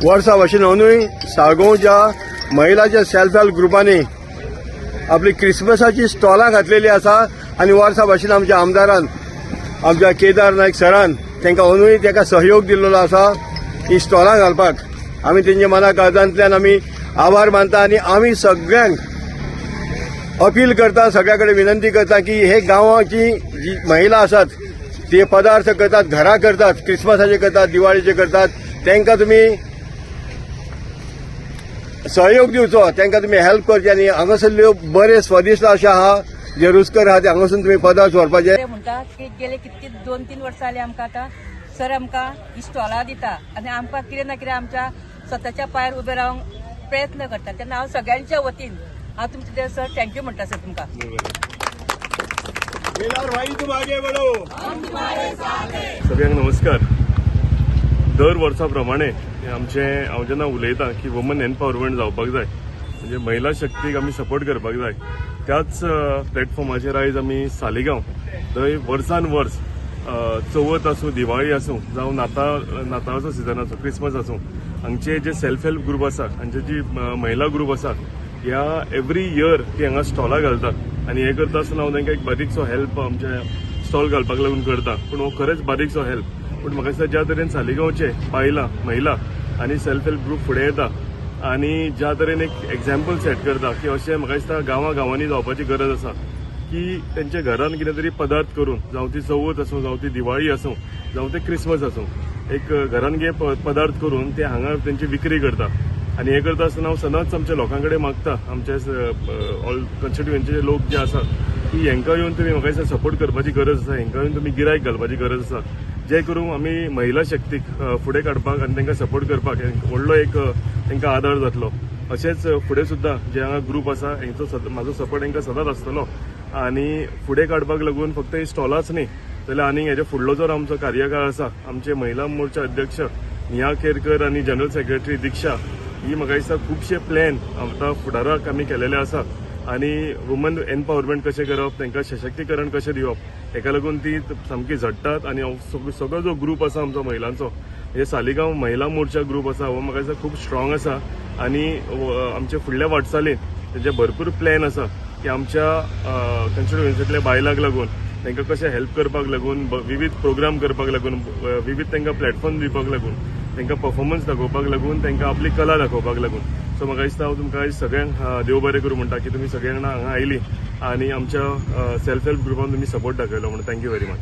वर्सा भाशेन अंदूय साळगांवच्या महिलाच्या self help ग्रुपांनी आपली क्रिसमसाची स्टॉलां घातलेली आसा आनी वर्सा भाशेन आमच्या आमदारान आमच्या केदार नायक सरान तांकां अंदूय ताका सहयोग दिल्लो आसा ही स्टॉलां घालपाक. आमी तेंच्या मना काळजांतल्यान आमी आभार मानता आनी आमी सगळ्यांक अपील करता, सगळ्या कडेन विनंती करता की हे गांवाची जी महिला आसात ते पदार्थ करतात, घरा करतात, क्रिसमसाचे करतात, दिवाळीचे करतात, तांकां तुमी सहयोग दिवचो, तांकां तुमी हेल्प करचे आनी हांगासरल्यो बरे स्वादिश्ट अशे आहा जे रुचकर आहा ते हांगासून तुमी पदार्थ व्हरपाचे. म्हणटा की गेले कितकी 2-3 वर्सां जाली आमकां आतां सर आमकां ही स्टॉलां दिता आनी आमकां कितें ना कितें आमच्या स्वताच्या पांयार उबे रावंक प्रयत्न करता. तेन्ना हांव सगळ्यांच्या वतीन हांव तुमचे सर थँक्यू म्हणटा सर तुमकां. सगळ्यांक नमस्कार. दर वर्सा प्रमाणे हांव जेन्ना उलयतां की वुमन एम्पावरमेंट जावपाक जाय, म्हणजे महिला शक्तीक आमी सपोर्ट करपाक जाय, त्याच प्लॅटफॉर्माचेर आयज आमी सालिगांव थंय वर्सान वर्स चवथ आसूं, दिवाळी आसूं, जावं नाताळाचो सिजन आसूं, क्रिसमस आसूं, हांगचे जे सेल्फ हेल्प ग्रुप आसा, हांचे जी महिला ग्रुप आसा, ह्या एवरी इयर ती हांगा स्टॉलां घालतात आनी हें करता आसतना हांव तांकां एक बारीकसो हेल्प आमचे स्टॉल घालपाक लागून करता. पूण हो खरेंच बारीकसो हेल्प. पूण म्हाका दिसता ज्या तरेन सालिगांवचे बायलां, महिला आनी सेल्फ हेल्प ग्रुप फुडें येता आनी ज्या तरेन एक एक्झाम्पल सेट करता की अशें म्हाका दिसता गांवांनी जावपाची गरज आसा की तेंच्या घरान कितें तरी पदार्थ करून, जावं ती चवथ आसूं, जावं ती दिवाळी आसूं, जावं ते क्रिसमस आसूं, एक घरान कितें पदार्थ करून ते हांगा तेंची विक्री करता. आनी हें करता आसतना हांव सदांच आमच्या लोकां कडेन मागता, आमचे ऑल कॉन्स्टिट्युएन्सीचे लोक जे आसात की हांकां येवन तुमी म्हाका दिसता सपोर्ट करपाची गरज आसा, हांकां येवन तुमी गिरायक घालपाची गरज आसा, जे करून आमी महिला शक्तीक फुडें काडपाक आनी तांकां सपोर्ट करपाक व्हडलो एक तांकां आदार जातलो. अशेंच फुडें सुद्दां जे हांगा ग्रुप आसा हांचो म्हाजो सपोर्ट हांकां सदांच आसतलो आनी फुडें काडपाक लागून फक्त ही स्टॉलांच न्ही जाल्यार आनीक हेजे फुडलो जो आमचो कार्यकाळ आसा, आमचे महिला मोर्चा अध्यक्ष नेहा केरकर आनी जनरल सेक्रेटरी दिक्षा, ही म्हाका दिसता खुबशे प्लॅन आतां फुडाराक आमी केलेले आसा आनी वुमन एम्पावरमेंट कशें करप, तांकां सशक्तीकरण कशें दिवप, हेका लागून ती सामकी झडटात. आनी सगळो जो ग्रुप आसा आमचो महिलांचो, हे सालिगांव महिला मोर्चा ग्रुप आसा, हो म्हाका दिसता खूब स्ट्रॉंग आसा आनी आमचे फुडल्या वाटचालीन तेंचे भरपूर प्लॅन आसा की आमच्या कॉन्स्टिट्युएन्सींतल्या बायलांक लागून तांकां कशें हेल्प करपाक लागून, विविध प्रोग्राम करपाक लागून, विविध तांकां प्लॅटफॉर्म दिवपाक लागून, तांकां परफॉर्मन्स दाखोवपाक लागून, तांकां आपली कला दाखोवपाक लागून. सो म्हाका दिसता हांव तुमकां आयज सगळ्यांक देव बरें करूं म्हणटा की तुमी सगळ्यांक हांगा आयली आनी आमच्या सेल्फ हेल्प ग्रुपान तुमी सपोर्ट दाखयलो म्हणून थँक्यू व्हेरी मच.